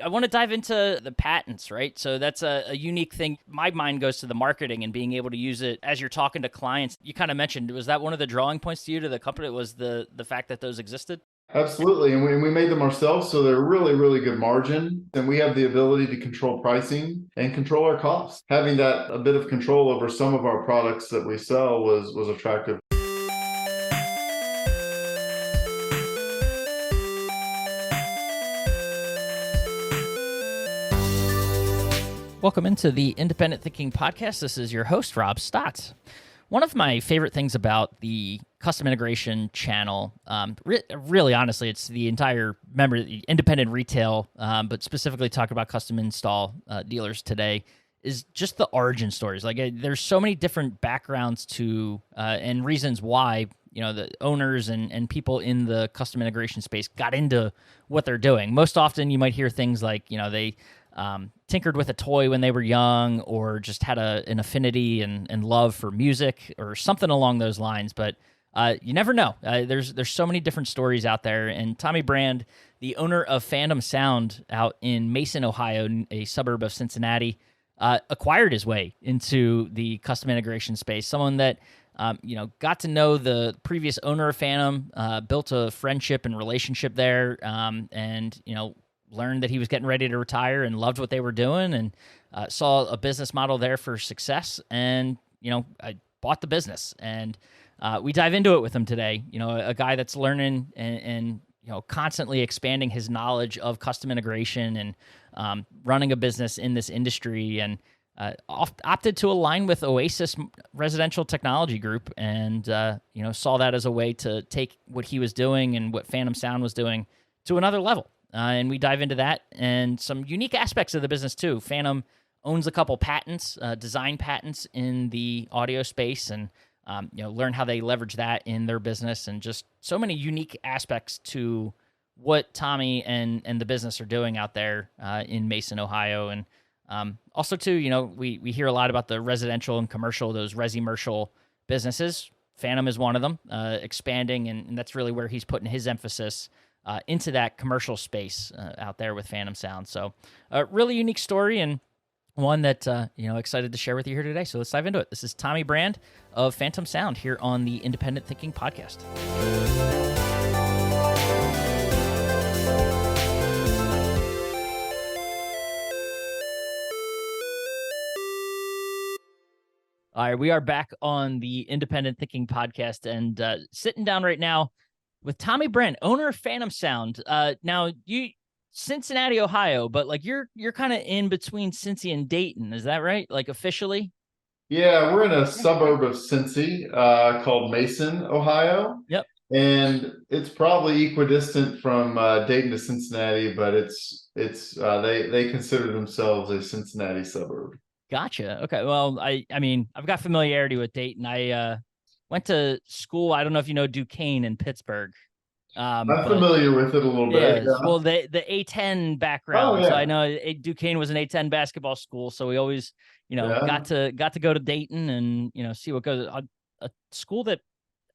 I want to dive into the patents, right? So that's a unique thing. My mind goes to the marketing and being able to use it as you're talking to clients. You kind of mentioned, was that one of the drawing points to you to the company? Was the fact that those existed? Absolutely. And we made them ourselves. So they're really, really good margin. And we have the ability to control pricing and control our costs. Having that a bit of control over some of our products that we sell was attractive. Welcome into the Independent Thinking Podcast. This is your host, Rob Stotts. One of my favorite things about the custom integration channel, really honestly, it's the entire the independent retail, but specifically talking about custom install dealers today, is just the origin stories. Like there's so many different backgrounds to and reasons why the owners and people in the custom integration space got into what they're doing. Most often, you might hear things like they tinkered with a toy when they were young, or just had an affinity and love for music or something along those lines. But you never know. There's so many different stories out there. And Tommy Brand, the owner of Phantom Sound out in Mason, Ohio, a suburb of Cincinnati, acquired his way into the custom integration space. Someone that got to know the previous owner of Phantom, built a friendship and relationship there, and learned that he was getting ready to retire and loved what they were doing, and saw a business model there for success. And I bought the business, and we dive into it with him today. A guy that's learning and constantly expanding his knowledge of custom integration and running a business in this industry, and opted to align with Oasis Residential Technology Group, and saw that as a way to take what he was doing and what Phantom Sound was doing to another level. And we dive into that and some unique aspects of the business too. Phantom owns a couple patents, design patents in the audio space, and learn how they leverage that in their business, and just so many unique aspects to what Tommy and the business are doing out there in Mason, Ohio. And also too, we hear a lot about the residential and commercial, those resi-mercial businesses. Phantom is one of them, expanding, and that's really where he's putting his emphasis into that commercial space out there with Phantom Sound. So a really unique story, and one that, excited to share with you here today. So let's dive into it. This is Tommy Brand of Phantom Sound here on the Independent Thinking Podcast. All right, we are back on the Independent Thinking Podcast, and sitting down right now with Tommy Brand, owner of Phantom Sound. Now you Cincinnati, Ohio, but like you're kind of in between Cincy and Dayton, is that right? Like officially? Yeah, we're in a suburb of Cincy called Mason, Ohio. Yep. And it's probably equidistant from Dayton to Cincinnati, but they consider themselves a Cincinnati suburb. Gotcha. Okay. Well, I mean, I've got familiarity with Dayton. I went to school. I don't know if you know Duquesne in Pittsburgh. I'm But familiar with it a little bit. yeah, Yeah. well, the A10 Oh background. So I yeah. know Duquesne was an A10 basketball school. So we always, Yeah. got to go to Dayton and see what goes. A school that,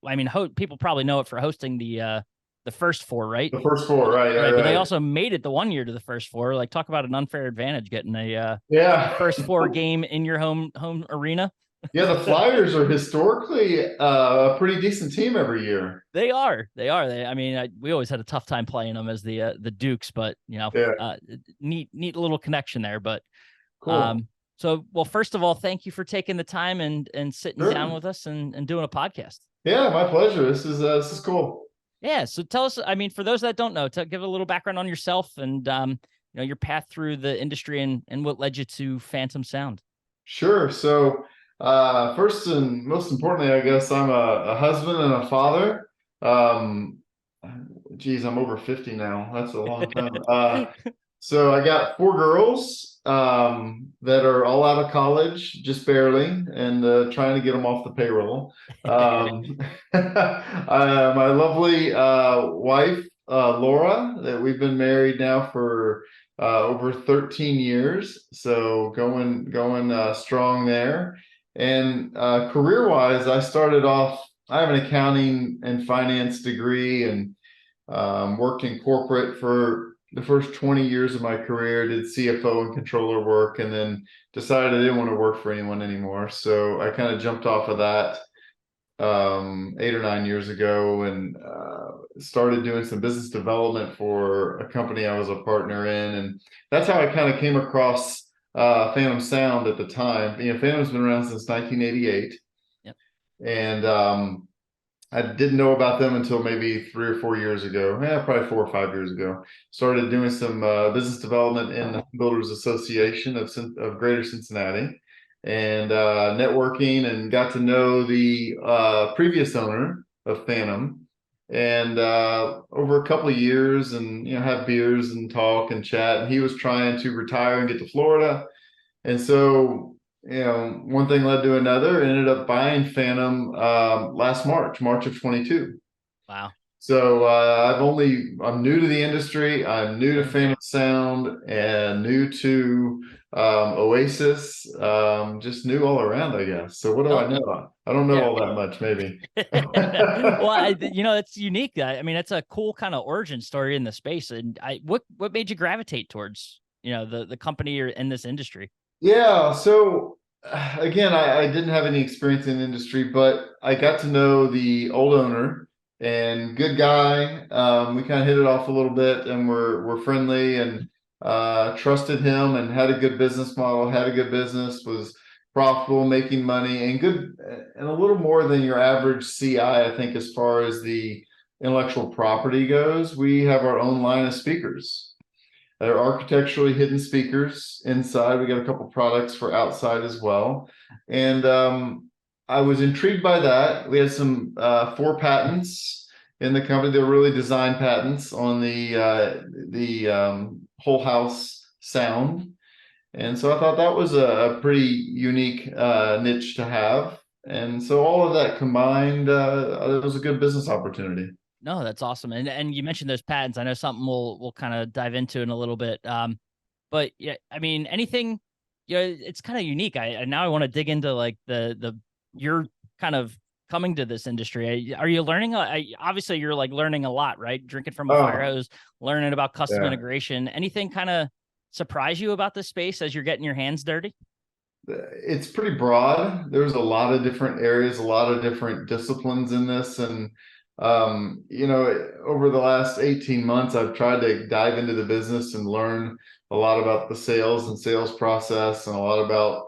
I mean, people probably know it for hosting the first four, right? The first four, right, Right, right, but they right. also made it the one year to the first four. Like, talk about an unfair advantage getting a Yeah. first four game in your home arena. Yeah, the Flyers are historically a pretty decent team every year. They are. I mean, we always had a tough time playing them as the Dukes, but Yeah, neat little connection there. But cool. so well, first of all, thank you for taking the time and sitting down Sure. with us and doing a podcast. Yeah, my pleasure. This is cool. Yeah. So tell us. I mean, for those that don't know, give a little background on yourself and your path through the industry and what led you to Phantom Sound. Sure. So, first and most importantly, I guess I'm a husband and a father. Um, Geez, I'm over 50 now. That's a long time. So I got four girls that are all out of college, just barely, and trying to get them off the payroll. My lovely wife, Laura, that we've been married now for over 13 years, so going strong there. And career-wise, I started off. I have an accounting and finance degree, and worked in corporate for the first 20 years of my career, did CFO and controller work, and then decided I didn't want to work for anyone anymore. So I kind of jumped off of that 8 or 9 years ago, and started doing some business development for a company I was a partner in. And that's how I kind of came across Phantom Sound at the time. Phantom's been around since 1988. Yep. And I didn't know about them until maybe 3 or 4 years ago. Probably 4 or 5 years ago. Started doing some business development in the Builders Association of Greater Cincinnati, and networking, and got to know the previous owner of Phantom. And over a couple of years, and have beers and talk and chat. And he was trying to retire and get to Florida, and so one thing led to another. Ended up buying Phantom last March of 22. Wow. So I'm new to the industry. I'm new to Phantom Sound and new to Oasis. Just new all around, I guess. So what do I know? I don't know all that much, maybe. Well, it's unique. I mean, it's a cool kind of origin story in the space. And what made you gravitate towards, the company or in this industry? Yeah. So again, I didn't have any experience in the industry, but I got to know the old owner, and good guy. We kind of hit it off a little bit, and we're friendly, and trusted him, and had a good business model, had a good business, was profitable, making money, and good, and a little more than your average CI, I think, as far as the intellectual property goes. We have our own line of speakers. They're architecturally hidden speakers inside. We got a couple products for outside as well. And I was intrigued by that. We had some 4 patents in the company. They're really design patents on the whole house sound. And so I thought that was a pretty unique niche to have. And so all of that combined, it was a good business opportunity. No, that's awesome. And you mentioned those patents. I know something we'll kind of dive into in a little bit. But yeah, I mean, anything, it's kind of unique. I now I want to dig into like you're kind of coming to this industry. Are you learning? Obviously you're like learning a lot, right? Drinking from a fire hose, learning about custom integration. Anything kind of surprise you about this space as you're getting your hands dirty? It's pretty broad. There's a lot of different areas, a lot of different disciplines in this. And over the last 18 months, I've tried to dive into the business and learn a lot about the sales and sales process, and a lot about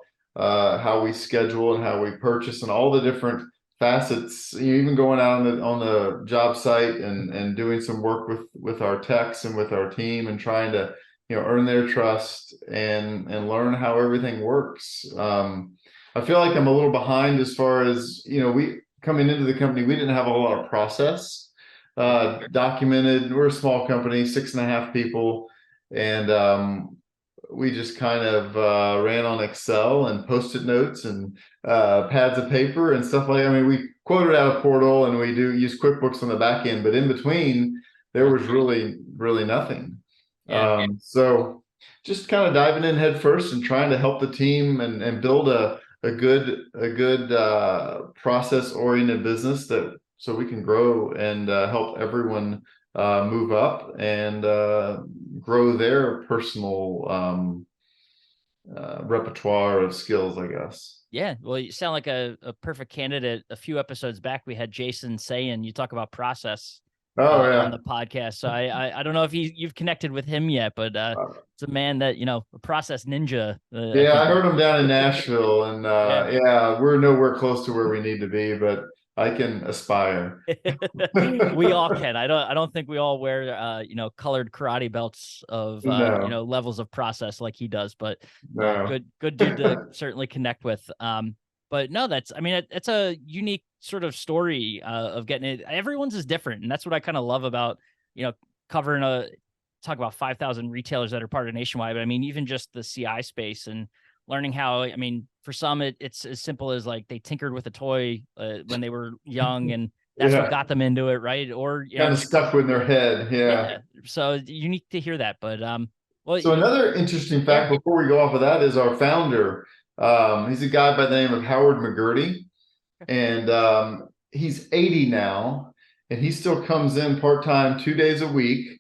how we schedule and how we purchase, and all the different facets. Even going out on the job site, and doing some work with our techs and with our team, and trying to earn their trust, and learn how everything works. I feel like I'm a little behind as far as we coming into the company. We didn't have a whole lot of process documented. We're a small company, 6.5 people, and we just kind of ran on Excel and Post-it notes and pads of paper and stuff like. I mean, we quoted out a portal, and we do use QuickBooks on the back end, but in between there was really nothing. So just kind of diving in head first, and trying to help the team, and build a good process oriented business, so we can grow and help everyone move up, and grow their personal repertoire of skills, I guess. Yeah, well, you sound like a perfect candidate. A few episodes back, we had Jason saying, you talk about process on the podcast. So I don't know if you've connected with him yet, but it's a man that, a process ninja. I heard him down in Nashville, and we're nowhere close to where we need to be, but I can aspire. We all can. I don't think we all wear colored karate belts of levels of process like he does, but good dude to certainly connect with. But no, it's a unique sort of story of getting it. Everyone's is different, and that's what I kind of love about covering talk about 5,000 retailers that are part of Nationwide. But I mean, even just the CI space, and learning how, I mean, for some it's as simple as like they tinkered with a toy when they were young, and that's what got them into it, right? Or kind of stuck with their head. So unique to hear that. But so another interesting fact before we go off of that is our founder. He's a guy by the name of Howard McGurty, and he's 80 now, and he still comes in part-time 2 days a week,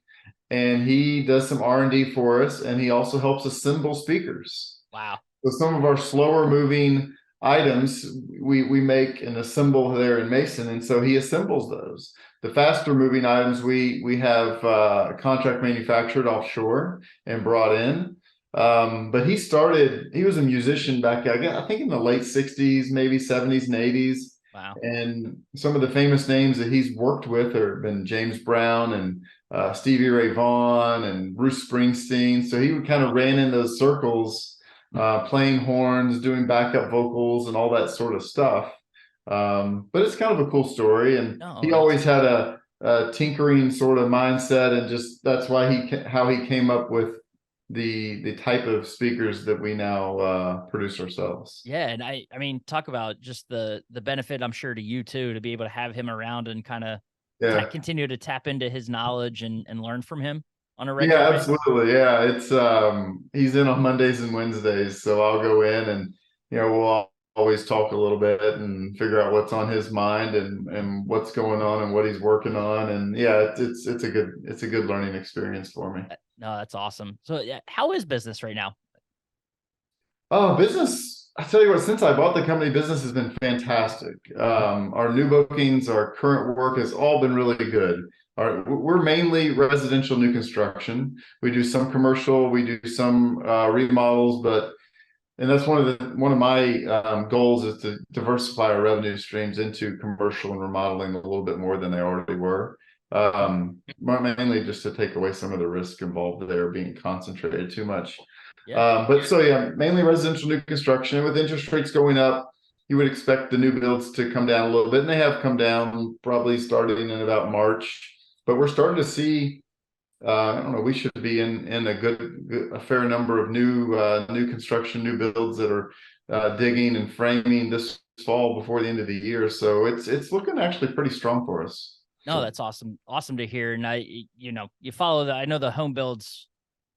and he does some R&D for us, and he also helps assemble speakers. Wow. So some of our slower moving items we make and assemble there in Mason, and so he assembles those. The faster moving items we have contract manufactured offshore and brought in. But he was a musician back, I think in the late 60s, maybe 70s and 80s. Wow. And some of the famous names that he's worked with have been James Brown and Stevie Ray Vaughan and Bruce Springsteen. So he kind of ran in those circles, playing horns, doing backup vocals, and all that sort of stuff. But it's kind of a cool story, and he always had a tinkering sort of mindset, and just that's why how he came up with the type of speakers that we now produce ourselves. Yeah, and I mean, talk about just the benefit, I'm sure, to you too, to be able to have him around and kind of continue to tap into his knowledge and learn from him on a regular basis. Absolutely. Yeah, it's he's in on Mondays and Wednesdays, so I'll go in and we'll always talk a little bit and figure out what's on his mind and what's going on and what he's working on. And yeah, it's a good learning experience for me. No, that's awesome. So yeah, how is business right now? Oh, business. I tell you what, since I bought the company, business has been fantastic. Our new bookings, our current work has all been really good. We're mainly residential new construction. We do some commercial, we do some remodels, and that's one of my goals is to diversify our revenue streams into commercial and remodeling a little bit more than they already were. Mainly just to take away some of the risk involved there being concentrated too much. Mainly residential new construction. With interest rates going up, you would expect the new builds to come down a little bit, and they have come down probably starting in about March. But we're starting to see, I don't know, we should be in a fair number of new construction, new builds that are digging and framing this fall before the end of the year. So it's looking actually pretty strong for us. No, that's awesome. Awesome to hear. And you follow I know the home builds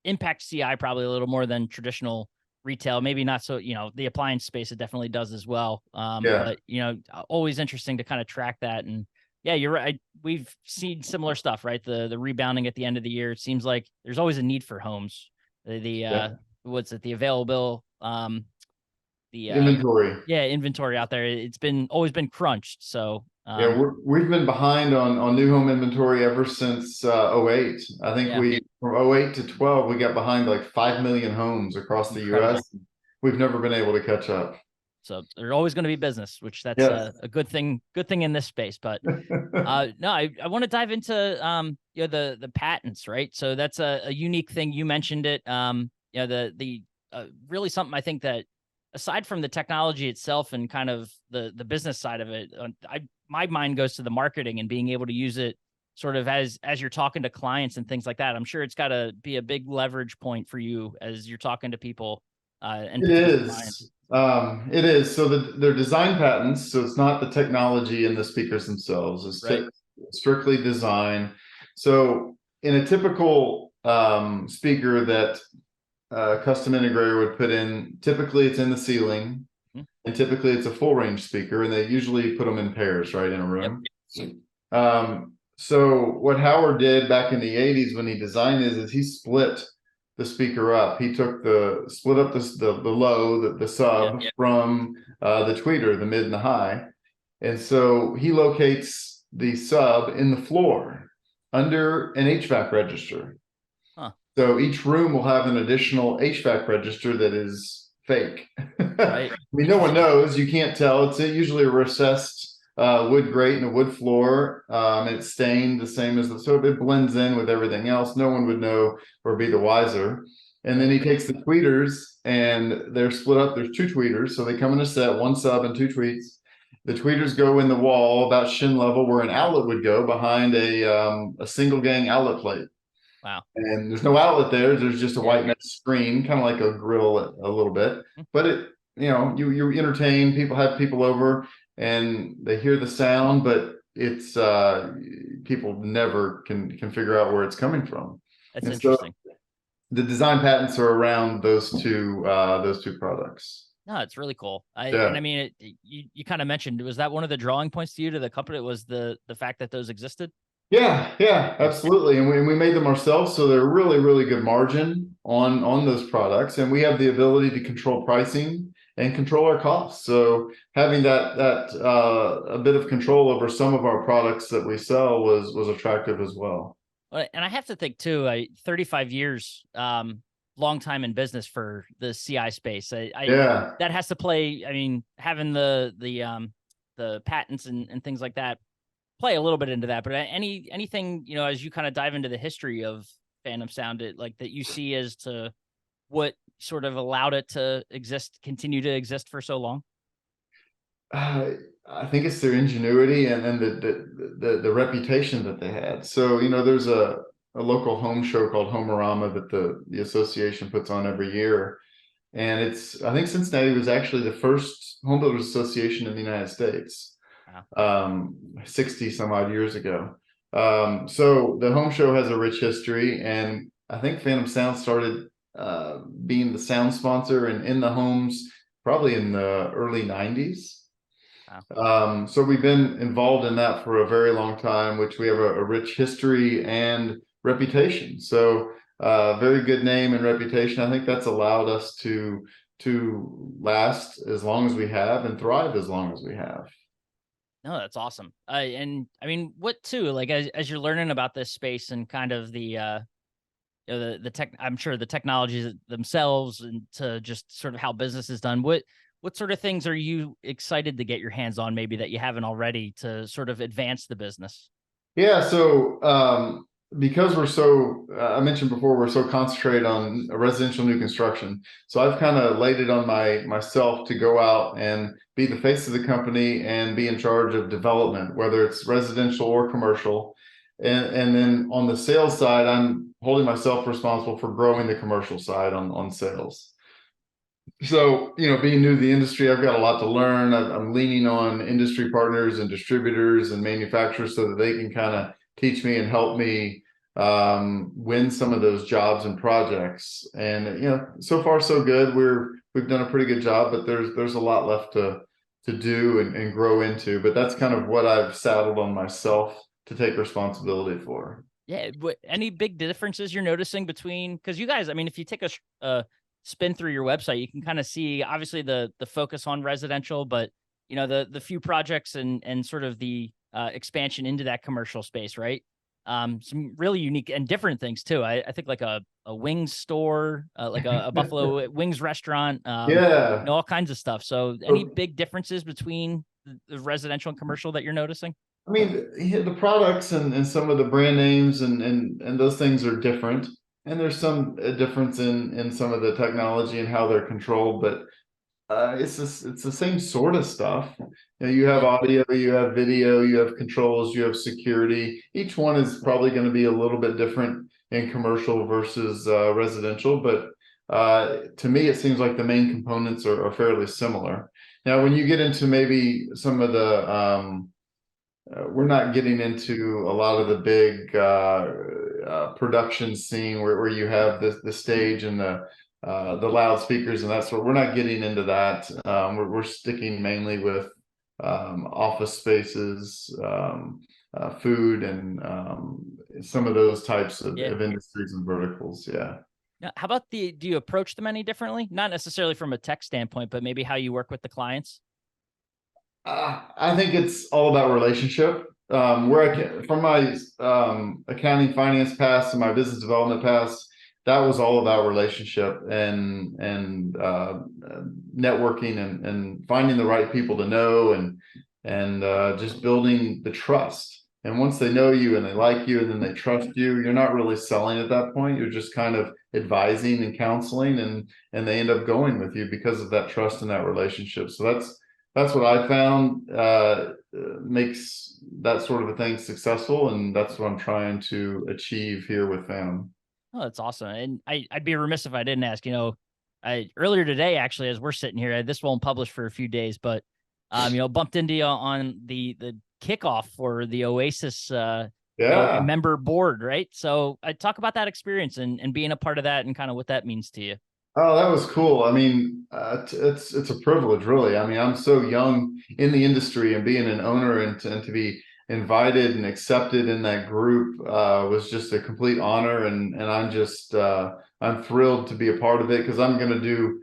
impact CI probably a little more than traditional retail, maybe not so, the appliance space, it definitely does as well. But always interesting to kind of track that. And yeah, you're right. We've seen similar stuff, right? The rebounding at the end of the year. It seems like there's always a need for homes. What's it? The available, inventory. Inventory out there. It's always been crunched. So we've been behind on new home inventory ever since 08. I think we from 08 to 12 we got behind like 5 million homes across the US. We've never been able to catch up. So there's always going to be business, which that's a good thing in this space. But I want to dive into the patents, right? So that's a unique thing. You mentioned it. Really something I think that aside from the technology itself and kind of the business side of it, my mind goes to the marketing and being able to use it sort of as you're talking to clients and things like that. I'm sure it's got to be a big leverage point for you as you're talking to people. And it is. It is. So they're design patents. So it's not the technology in the speakers themselves. It's strictly design. So in a typical speaker that a custom integrator would put in, typically it's in the ceiling, and typically it's a full range speaker, and they usually put them in pairs, right, in a room. So what Howard did back in the 80s when he designed is he split the speaker up. He split up the low, the sub from the tweeter, the mid and the high. And so he locates the sub in the floor under an HVAC register. So each room will have an additional HVAC register that is fake. Right. I mean, no one knows. You can't tell. It's usually a recessed wood grate and a wood floor, and it's stained the same so it blends in with everything else. No one would know or be the wiser. And then he takes the tweeters, and they're split up. There's two tweeters, so they come in a set, one sub and two tweets. The tweeters go in the wall about shin level, where an outlet would go behind a single gang outlet plate. Wow. And there's no outlet there. There's just a white mesh screen, kind of like a grill a little bit. But you entertain people, have people over, and they hear the sound, but it's people never can figure out where it's coming from. That's interesting. So the design patents are around those two products. No, it's really cool. And I mean, you kind of mentioned, was that one of the drawing points to you to the company? Was the fact that those existed? Yeah, absolutely. And we made them ourselves, so they're really, really good margin on those products. And we have the ability to control pricing and control our costs. So having that a bit of control over some of our products that we sell was attractive as well. And I have to think too, 35 years, long time in business for the CI space. Yeah. That has to play. I mean, having the patents and things like that play a little bit into that. But anything, as you kind of dive into the history of Phantom Sound, like that you see as to what sort of allowed it to continue to exist for so long. Uh, I think it's their ingenuity and the reputation that they had. So, there's a local home show called Homerama that the association puts on every year. And I think Cincinnati was actually the first home builders association in the United States, Wow. 60 some odd years ago. So the home show has a rich history, and I think Phantom Sound started being the sound sponsor and in the homes probably in the early 90s. Wow. So we've been involved in that for a very long time, which we have a rich history and reputation. So very good name and reputation. I think that's allowed us to last as long as we have and thrive as long as we have. No, that's awesome. And I mean, what too, like as you're learning about this space and kind of the tech, I'm sure the technologies themselves and to just sort of how business is done. What sort of things are you excited to get your hands on, maybe that you haven't already, to sort of advance the business? Yeah, so because I mentioned before, we're so concentrated on residential new construction. So I've kind of laid it on myself to go out and be the face of the company and be in charge of development, whether it's residential or commercial. And then on the sales side, I'm holding myself responsible for growing the commercial side on sales. So, being new to the industry, I've got a lot to learn. I'm leaning on industry partners and distributors and manufacturers so that they can kind of teach me and help me win some of those jobs and projects. And so far so good. We've done a pretty good job, but there's a lot left to do and grow into. But that's kind of what I've saddled on myself to take responsibility for. Yeah. Any big differences you're noticing between, because you guys, I mean, if you take a spin through your website, you can kind of see obviously the focus on residential, but the few projects and sort of the expansion into that commercial space, right? Some really unique and different things too. I think like a wings store, like a Buffalo Wings restaurant, Yeah. all kinds of stuff. So any big differences between the residential and commercial that you're noticing? I mean, yeah, the products and some of the brand names and those things are different. And there's some difference in some of the technology and how they're controlled, but it's the same sort of stuff. You have Yeah. audio, you have video, you have controls, you have security. Each one is probably going to be a little bit different in commercial versus residential, but to me, it seems like the main components are fairly similar. Now, when you get into maybe some of the we're not getting into a lot of the big production scene where you have the stage and the loudspeakers and that sort. We're not getting into that. We're sticking mainly with office spaces, food, and some of those types Yeah. of industries and verticals. Yeah. Now, how about do you approach them any differently? Not necessarily from a tech standpoint, but maybe how you work with the clients. I think it's all about relationship. Where I can, from my accounting finance past and my business development past, that was all about relationship and networking and finding the right people to know and just building the trust. And once they know you and they like you and then they trust you, you're not really selling at that point. You're just kind of advising and counseling, and they end up going with you because of that trust and that relationship. So that's what I found makes that sort of a thing successful, and that's what I'm trying to achieve here with Phantom. Oh, that's awesome. And I'd be remiss if I didn't ask, I earlier today, actually, as we're sitting here, this won't publish for a few days, but bumped into you on the kickoff for the Oasis Yeah. member board, right? So I talk about that experience and being a part of that and kind of what that means to you. Oh, that was cool. I mean, it's a privilege, really. I mean, I'm so young in the industry and being an owner and to be invited and accepted in that group was just a complete honor, and I'm thrilled to be a part of it, because I'm going to do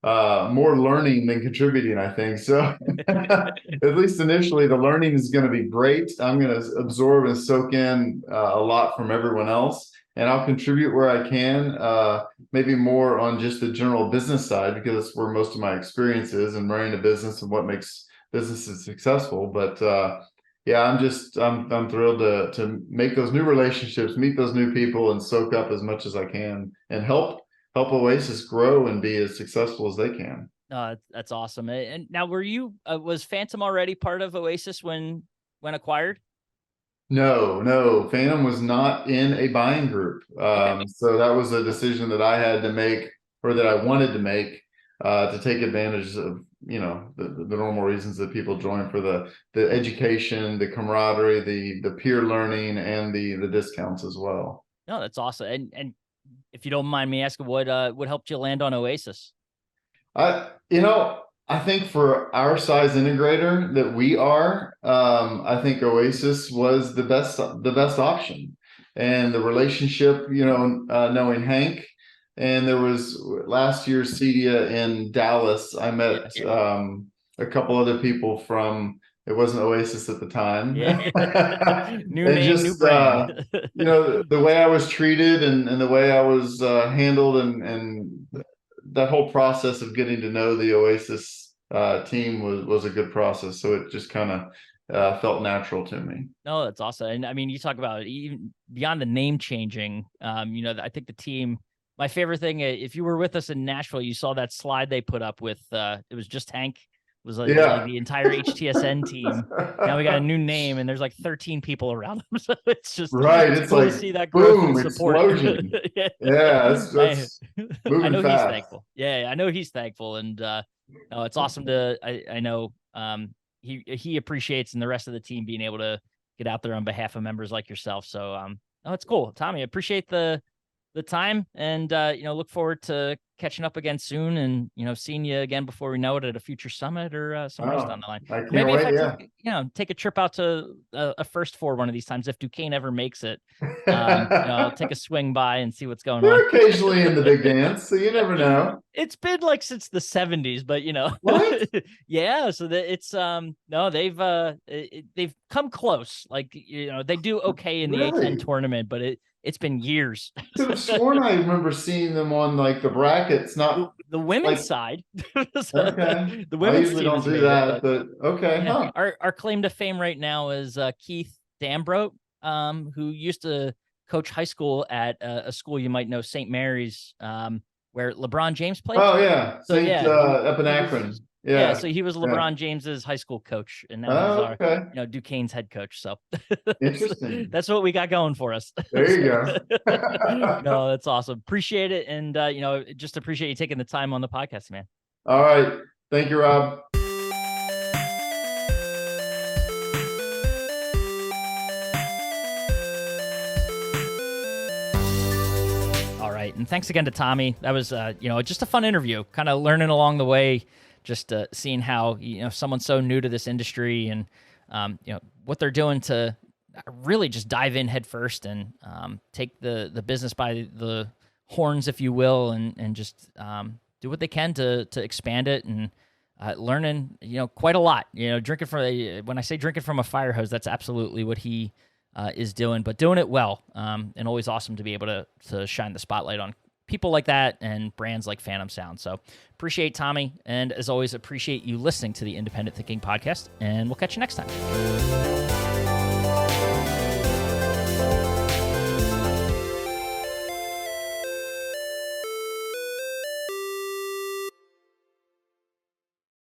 more learning than contributing, I think. So at least initially, the learning is going to be great. I'm going to absorb and soak in a lot from everyone else, and I'll contribute where I can, maybe more on just the general business side, because that's where most of my experience is, and running a business and what makes businesses successful. But yeah, I'm thrilled to make those new relationships, meet those new people, and soak up as much as I can, and help Oasis grow and be as successful as they can. That's awesome. And now, was Phantom already part of Oasis when acquired? No, Phantom was not in a buying group. Okay. So that was a decision that I had to make, or that I wanted to make, to take advantage of, the normal reasons that people join, for the education, the camaraderie, the peer learning, and the discounts as well. No, that's awesome. And if you don't mind me asking, what helped you land on Oasis? I think for our size integrator that we are, I think Oasis was the best option, and the relationship, knowing Hank, and there was last year's CEDIA in Dallas. I met a couple other people from. It wasn't Oasis at the time. Yeah. New And name, just, new brand. the way I was treated, and the way I was handled, and that whole process of getting to know the Oasis team was a good process. So it just kind of felt natural to me. No, that's awesome. And I mean, you talk about even beyond the name changing. I think the team. My favorite thing, if you were with us in Nashville, you saw that slide they put up with. It was just Hank. It was like the entire HTSN team. Now we got a new name, and there's like 13 people around them. So it's just right. It's cool like, to see that growth boom, and support. Explosion. Yeah, that's moving I know fast. he's thankful. Yeah, I know he's thankful, and no, it's awesome to. I know he appreciates, and the rest of the team being able to get out there on behalf of members like yourself. So no, it's cool, Tommy. I appreciate the time, and look forward to catching up again soon, and seeing you again before we know it at a future summit or somewhere else down the line. I can't Maybe wait, if I take a trip out to a first for one of these times, if Duquesne ever makes it, I'll take a swing by and see what's going on. They're occasionally in the big dance, so you never know. It's been like since the 70s, but What? yeah. So it's no, they've come close. Like they do okay in the Really? A10 tournament, but it's been years. Could have sworn I remember seeing them on like the brackets, not the women's like, side. okay. The women's I usually team don't do made that, it, but okay. yeah. Huh. Our claim to fame right now is Keith Dambrote, who used to coach high school at a school you might know, St. Mary's, where LeBron James played. Oh yeah, So Saint up in Akron. Yeah. So he was LeBron James's high school coach, and now he's our Duquesne's head coach. So interesting. That's what we got going for us. There you go. No, that's awesome. Appreciate it, and just appreciate you taking the time on the podcast, man. All right, thank you, Rob. And thanks again to Tommy. That was, just a fun interview, kind of learning along the way, just seeing how, someone's so new to this industry, and, what they're doing to really just dive in head first and take the business by the horns, if you will, and just do what they can to expand it, and learning, quite a lot. Drinking when I say drinking from a fire hose, that's absolutely what he is doing, but doing it well, and always awesome to be able to shine the spotlight on people like that and brands like Phantom Sound. So appreciate Tommy, and as always, appreciate you listening to the Independent Thinking Podcast, and we'll catch you next time.